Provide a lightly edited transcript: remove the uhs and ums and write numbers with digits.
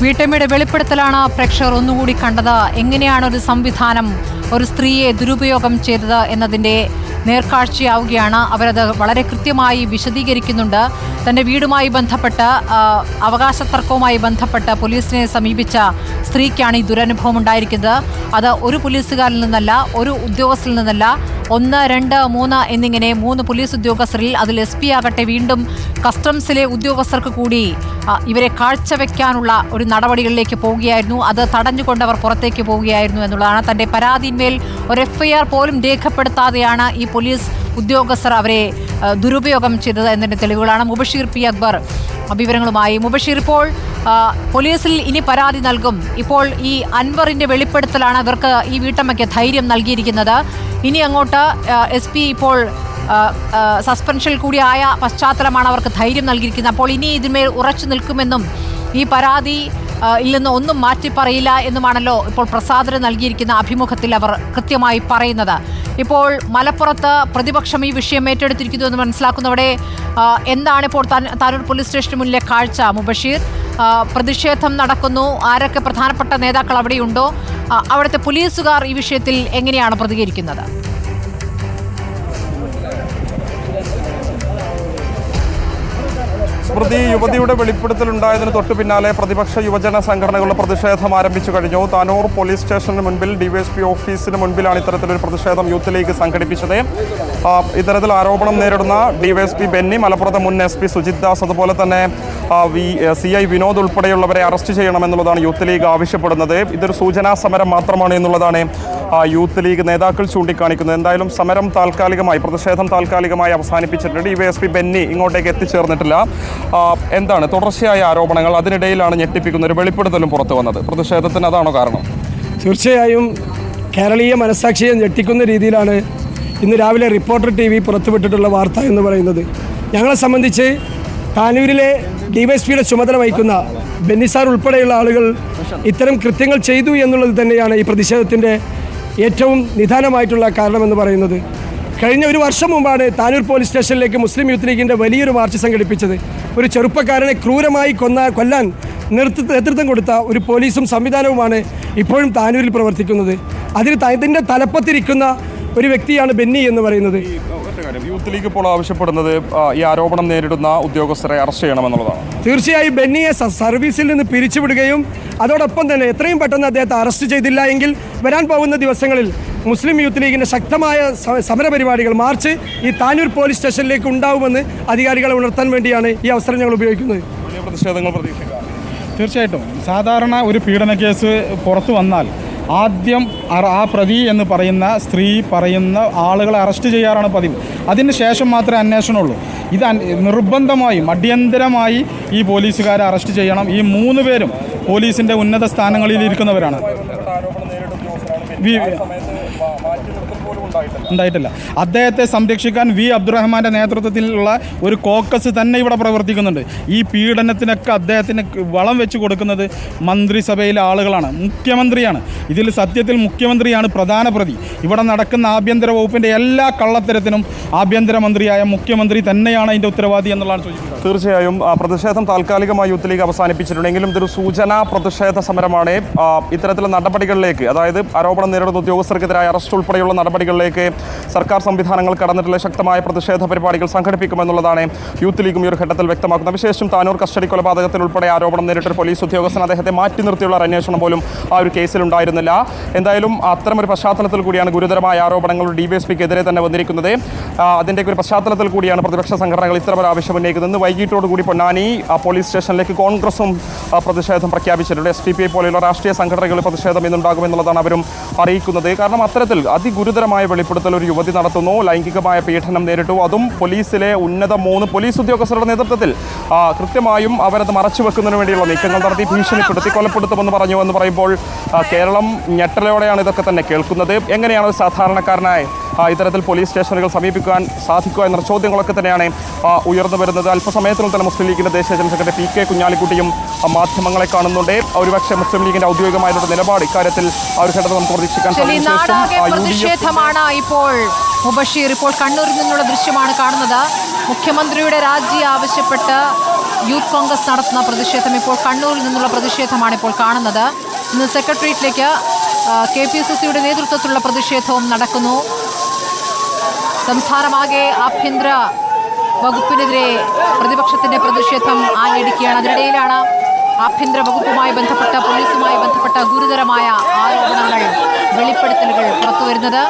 വീട്ടമ്മയുടെ വെളിപ്പെടുത്തലാണ് പ്രേക്ഷകർ ഒന്നുകൂടി കണ്ടത്. എങ്ങനെയാണ് ഒരു സംവിധാനം ഒരു സ്ത്രീയെ ദുരുപയോഗം ചെയ്തത് എന്നതിൻ്റെ നേർക്കാഴ്ചയാവുകയാണ്. അവരത് വളരെ കൃത്യമായി വിശദീകരിക്കുന്നുണ്ട്. തൻ്റെ വീടുമായി ബന്ധപ്പെട്ട് അവകാശ തർക്കവുമായി ബന്ധപ്പെട്ട് പോലീസിനെ സമീപിച്ച സ്ത്രീക്കാണ് ഈ ദുരനുഭവം ഉണ്ടായിരിക്കുന്നത്. അത് ഒരു പോലീസുകാരിൽ നിന്നല്ല, ഒരു ഉദ്യോഗസ്ഥരിൽ നിന്നല്ല, 1, 2, 3 എന്നിങ്ങനെ 3 പോലീസ് ഉദ്യോഗസ്ഥരിൽ, അതിൽ SP ആകട്ടെ വീണ്ടും കസ്റ്റംസിലെ ഉദ്യോഗസ്ഥർക്ക് കൂടി ഇവരെ കാഴ്ചവെക്കാനുള്ള ഒരു നടപടികളിലേക്ക് പോവുകയായിരുന്നു. അത് തടഞ്ഞുകൊണ്ടവർ പുറത്തേക്ക് പോവുകയായിരുന്നു എന്നുള്ളതാണ്. തൻ്റെ പരാതിന്മേൽ ഒരു FIR പോലും രേഖപ്പെടുത്താതെയാണ് ഈ പോലീസ് ഉദ്യോഗസ്ഥർ അവരെ ദുരുപയോഗം ചെയ്തത് എന്നതിൻ്റെ തെളിവുകളാണ്. മുബഷീർ P. അക്ബർ വിവരങ്ങളുമായി. മുബഷീർ, ഇപ്പോൾ പോലീസിൽ ഇനി പരാതി നൽകും. ഇപ്പോൾ ഈ അൻവറിൻ്റെ വെളിപ്പെടുത്തലാണ് ഇവർക്ക്, ഈ വീട്ടമ്മയ്ക്ക് ധൈര്യം നൽകിയിരിക്കുന്നത്. ഇനി അങ്ങോട്ട് SP ഇപ്പോൾ സസ്പെൻഷനിൽ കൂടിയായ പശ്ചാത്തലമാണ് അവർക്ക് ധൈര്യം നൽകിയിരിക്കുന്നത്. അപ്പോൾ ഇനി ഇതിന്മേൽ ഉറച്ചു നിൽക്കുമെന്നും ഈ പരാതി ഇല്ലെന്ന് ഒന്നും മാറ്റിപ്പറയില്ല എന്നുമാണല്ലോ ഇപ്പോൾ പ്രസാദിന് നൽകിയിരിക്കുന്ന അഭിമുഖത്തിൽ അവർ കൃത്യമായി പറയുന്നത്. ഇപ്പോൾ മലപ്പുറത്ത് പ്രതിപക്ഷം ഈ വിഷയം ഏറ്റെടുത്തിരിക്കുന്നു എന്ന് മനസ്സിലാക്കുന്നവിടെ എന്താണിപ്പോൾ താനൂർ പോലീസ് സ്റ്റേഷന് മുന്നിലെ കാഴ്ച? മുബഷീർ, പ്രതിഷേധം നടക്കുന്നു. ആരൊക്കെ പ്രധാനപ്പെട്ട നേതാക്കൾ അവിടെയുണ്ടോ? അവിടുത്തെ പോലീസുകാർ ഈ വിഷയത്തിൽ എങ്ങനെയാണ് പ്രതികരിക്കുന്നത്? സ്മൃതി, യുവതിയുടെ വെളിപ്പെടുത്തലുണ്ടായതിന് തൊട്ടു പിന്നാലെ പ്രതിപക്ഷ യുവജന സംഘടനകളുടെ പ്രതിഷേധം ആരംഭിച്ചു കഴിഞ്ഞു. താനൂർ പോലീസ് സ്റ്റേഷന് മുൻപിൽ DYSP ഓഫീസിന് മുൻപിലാണ് ഇത്തരത്തിലൊരു പ്രതിഷേധം യൂത്ത് ലീഗ് സംഘടിപ്പിച്ചത്. ഇത്തരത്തിൽ ആരോപണം നേരിടുന്ന DYSP ബെന്നി, മലപ്പുറത്തെ മുൻ SP സുജിത് ദാസ്, അതുപോലെ തന്നെ CI വിനോദ് ഉൾപ്പെടെയുള്ളവരെ അറസ്റ്റ് ചെയ്യണമെന്നുള്ളതാണ് യൂത്ത് ലീഗ് ആവശ്യപ്പെടുന്നത്. ഇതൊരു സൂചനാ സമരം മാത്രമാണ് എന്നുള്ളതാണ് യൂത്ത് ലീഗ് നേതാക്കൾ ചൂണ്ടിക്കാണിക്കുന്നത്. എന്തായാലും സമരം താൽക്കാലികമായി, പ്രതിഷേധം താൽക്കാലികമായി അവസാനിപ്പിച്ചിട്ടുണ്ട്. DYSP ബെന്നി ഇങ്ങോട്ടേക്ക് എത്തിച്ചേർന്നിട്ടില്ല. എന്താണ് തുടർച്ചയായ ആരോപണങ്ങൾ? അതിനിടയിലാണ് ഞെട്ടിപ്പിക്കുന്ന ഒരു വെളിപ്പെടുത്തലും പുറത്തു വന്നത്. പ്രതിഷേധത്തിന് അതാണോ കാരണം? തീർച്ചയായും കേരളീയ മനസ്സാക്ഷിയെ ഞെട്ടിക്കുന്ന രീതിയിലാണ് ഇന്ന് രാവിലെ റിപ്പോർട്ടർ TV പുറത്തുവിട്ടിട്ടുള്ള വാർത്ത എന്ന് പറയുന്നത്. ഞങ്ങളെ സംബന്ധിച്ച് താനൂരിലെ DYSPയുടെ ചുമതല വഹിക്കുന്ന ബെന്നിസാർ ഉൾപ്പെടെയുള്ള ആളുകൾ ഇത്തരം കൃത്യങ്ങൾ ചെയ്തു എന്നുള്ളത് തന്നെയാണ് ഈ പ്രതിഷേധത്തിൻ്റെ ഏറ്റവും നിദാനമായിട്ടുള്ള കാരണമെന്ന് പറയുന്നത്. കഴിഞ്ഞ ഒരു വർഷം മുമ്പാണ് താനൂർ പോലീസ് സ്റ്റേഷനിലേക്ക് മുസ്ലിം യൂത്ത് ലീഗിൻ്റെ വലിയൊരു മാർച്ച് സംഘടിപ്പിച്ചത്. ഒരു ചെറുപ്പക്കാരനെ ക്രൂരമായി കൊല്ലാൻ നേതൃത്വം കൊടുത്ത ഒരു പോലീസും സംവിധാനവുമാണ് ഇപ്പോഴും താനൂരിൽ പ്രവർത്തിക്കുന്നത്. അതിൻ്റെ തലപ്പത്തിരിക്കുന്ന ഒരു വ്യക്തിയാണ് ബെന്നി എന്ന് പറയുന്നത്. യൂത്ത് ലീഗ് ഇപ്പോൾ ആവശ്യപ്പെടുന്നത് ഈ ആരോപണം നേരിടുന്ന ഉദ്യോഗസ്ഥരെ അറസ്റ്റ് ചെയ്യണമെന്നുള്ളതാണ്. തീർച്ചയായും ബെന്നിയെ സർവീസിൽ നിന്ന് പിരിച്ചുവിടുകയും അതോടൊപ്പം തന്നെ എത്രയും പെട്ടെന്ന് അദ്ദേഹത്തെ അറസ്റ്റ് ചെയ്തില്ല എങ്കിൽ വരാൻ പോകുന്ന ദിവസങ്ങളിൽ മുസ്ലിം യൂത്ത് ലീഗിൻ്റെ ശക്തമായ സമരപരിപാടികൾ, മാർച്ച് ഈ താനൂർ പോലീസ് സ്റ്റേഷനിലേക്ക് ഉണ്ടാവുമെന്ന് അധികാരികളെ ഉണർത്താൻ വേണ്ടിയാണ് ഈ അവസരം ഞങ്ങൾ ഉപയോഗിക്കുന്നത്. വലിയ പ്രതിഷേധങ്ങൾ പ്രതീക്ഷിക്കാം. തീർച്ചയായിട്ടും സാധാരണ ഒരു പീഡന കേസ് പുറത്തു വന്നാൽ ആദ്യം ആ പ്രതി എന്ന് പറയുന്ന സ്ത്രീ പറയുന്ന ആളുകളെ അറസ്റ്റ് ചെയ്യാറാണ് പതിവ്. അതിന് ശേഷം മാത്രമേ അന്വേഷണമുള്ളൂ. ഇത് നിർബന്ധമായും അടിയന്തരമായി ഈ പോലീസുകാരെ അറസ്റ്റ് ചെയ്യണം. ഈ 3 പേരും പോലീസിൻ്റെ ഉന്നത സ്ഥാനങ്ങളിൽ ഇരിക്കുന്നവരാണ്. ഉണ്ടായിട്ടില്ല. അദ്ദേഹത്തെ സംരക്ഷിക്കാൻ അബ്ദുറഹ്മാൻ്റെ നേതൃത്വത്തിലുള്ള ഒരു കോക്കസ് തന്നെ ഇവിടെ പ്രവർത്തിക്കുന്നുണ്ട്. ഈ പീഡനത്തിനൊക്കെ അദ്ദേഹത്തിന് വളം വെച്ച് കൊടുക്കുന്നത് മന്ത്രിസഭയിലെ ആളുകളാണ്, മുഖ്യമന്ത്രിയാണ്. ഇതിൽ സത്യത്തിൽ മുഖ്യമന്ത്രിയാണ് പ്രധാന പ്രതി. ഇവിടെ നടക്കുന്ന ആഭ്യന്തര വകുപ്പിൻ്റെ എല്ലാ കള്ളത്തരത്തിനും ആഭ്യന്തരമന്ത്രിയായ മുഖ്യമന്ത്രി തന്നെയാണ് അതിൻ്റെ ഉത്തരവാദി എന്നുള്ളതാണ് സൂചിപ്പിക്കുന്നത്. തീർച്ചയായും പ്രതിഷേധം താൽക്കാലികമായി യൂത്ത് ലീഗ് അവസാനിപ്പിച്ചിട്ടുണ്ടെങ്കിലും ഇതൊരു സൂചനാ പ്രതിഷേധ സമരമാണ്. ഇത്തരത്തിലുള്ള നടപടികളിലേക്ക്, അതായത് ആരോപണം നേരിടുന്ന ഉദ്യോഗസ്ഥർക്കെതിരായ അറസ്റ്റ് ഉൾപ്പെടെയുള്ള നടപടികളിലേക്ക് സർക്കാർ സംവിധാനങ്ങൾ കടന്നിട്ടുള്ള ശക്തമായ പ്രതിഷേധ പരിപാടികൾ സംഘടിപ്പിക്കുമെന്നുള്ളതാണ് യൂത്ത് ലീഗും ഈ ഒരു ഘട്ടത്തിൽ വ്യക്തമാക്കുന്നത്. വിശേഷം താനൂർ കസ്റ്റഡി കൊലപാതകത്തിൽ ഉൾപ്പെടെ ആരോപണം നേരിട്ടൊരു പോലീസ് ഉദ്യോഗസ്ഥൻ, അദ്ദേഹത്തെ മാറ്റി നിർത്തിയുള്ള ഒരു അന്വേഷണം പോലും ആ ഒരു കേസിൽ ഉണ്ടായിരുന്നില്ല. എന്തായാലും അത്തരമൊരു പശ്ചാത്തലത്തിൽ കൂടിയാണ് ഗുരുതരമായ ആരോപണങ്ങൾ DYSPക്കെതിരെ തന്നെ വന്നിരിക്കുന്നത്. അതിൻ്റെയൊക്കെ ഒരു പശ്ചാത്തലത്തിൽ കൂടിയാണ് പ്രതിപക്ഷ സംഘടനകൾ ഇത്തരമൊരു ആവശ്യം ഉന്നയിക്കുന്നത്. വൈകിട്ടോടുകൂടി പൊന്നാനി പോലീസ് സ്റ്റേഷനിലേക്ക് കോൺഗ്രസും പ്രതിഷേധം പ്രഖ്യാപിച്ചിട്ടുണ്ട്. SDPI പോലെയുള്ള രാഷ്ട്രീയ സംഘടനകൾ പ്രതിഷേധം ഇന്നുണ്ടാകുമെന്നുള്ളതാണ് അവരും അറിയിക്കുന്നത്. കാരണം അത്തരത്തിൽ അതിഗുരുതരമായ വെളിപ്പെടുത്തൽ ഒരു യുവതി നടത്തുന്നു. ലൈംഗികമായ പീഡനം നേരിട്ടു, അതും പോലീസിലെ ഉന്നത 3 പോലീസ് ഉദ്യോഗസ്ഥരുടെ നേതൃത്വത്തിൽ. കൃത്യമായും അവരത് മറച്ചു വെക്കുന്നതിന് വേണ്ടിയുള്ള നീക്കങ്ങൾ നടത്തി, ഭീഷണിപ്പെടുത്തി കൊലപ്പെടുത്തുമെന്ന് പറഞ്ഞു എന്ന് പറയുമ്പോൾ കേരളം ഞെട്ടലോടെയാണ് ഇതൊക്കെ തന്നെ കേൾക്കുന്നത്. എങ്ങനെയാണ് സാധാരണക്കാരനായ ഇത്തരത്തിൽ പോലീസ് സ്റ്റേഷനുകൾ സമീപിക്കാൻ സാധിക്കുക എന്ന ചോദ്യങ്ങളൊക്കെ തന്നെയാണ് ഉയർന്നു വരുന്നത്. അല്പസമയത്തിനും തന്നെ മുസ്ലിം ലീഗിൻ്റെ ദേശീയ ജനറൽ സെക്രട്ടറി PK കുഞ്ഞാലിക്കുട്ടിയും മാധ്യമങ്ങളെ കാണുന്നുണ്ട്. ഒരുപക്ഷെ മുസ്ലിം ലീഗിൻ്റെ ഔദ്യോഗികമായിട്ടുള്ള നിലപാട് ഇക്കാര്യത്തിൽ ആ ഒരു ഘട്ടത്തിൽ നമുക്ക് പ്രതീക്ഷിക്കാൻ സാധിക്കും. പ്രതിഷേധമാണ് ഇപ്പോൾ മുബഷീർ. ഇപ്പോൾ കണ്ണൂരിൽ നിന്നുള്ള ദൃശ്യമാണ് കാണുന്നത്. മുഖ്യമന്ത്രിയുടെ രാജി ആവശ്യപ്പെട്ട് യൂത്ത് കോൺഗ്രസ് നടത്തുന്ന പ്രതിഷേധം. ഇപ്പോൾ കണ്ണൂരിൽ നിന്നുള്ള പ്രതിഷേധമാണ് ഇപ്പോൾ കാണുന്നത്. ഇന്ന് സെക്രട്ടേറിയറ്റിലേക്ക് KPCCയുടെ നേതൃത്വത്തിലുള്ള പ്രതിഷേധവും നടക്കുന്നു. സംസ്ഥാനമാകെ ആഭ്യന്തര വകുപ്പിനെതിരെ പ്രതിപക്ഷത്തിന്റെ പ്രതിഷേധം ആഞ്ഞടിക്കുകയാണ്. അതിനിടയിലാണ് ആഭ്യന്തര വകുപ്പുമായി ബന്ധപ്പെട്ട പോലീസുമായി ബന്ധപ്പെട്ട ഗുരുതരമായ ആരോപണങ്ങൾ, വെളിപ്പെടുത്തലുകൾ പുറത്തുവരുന്നത്.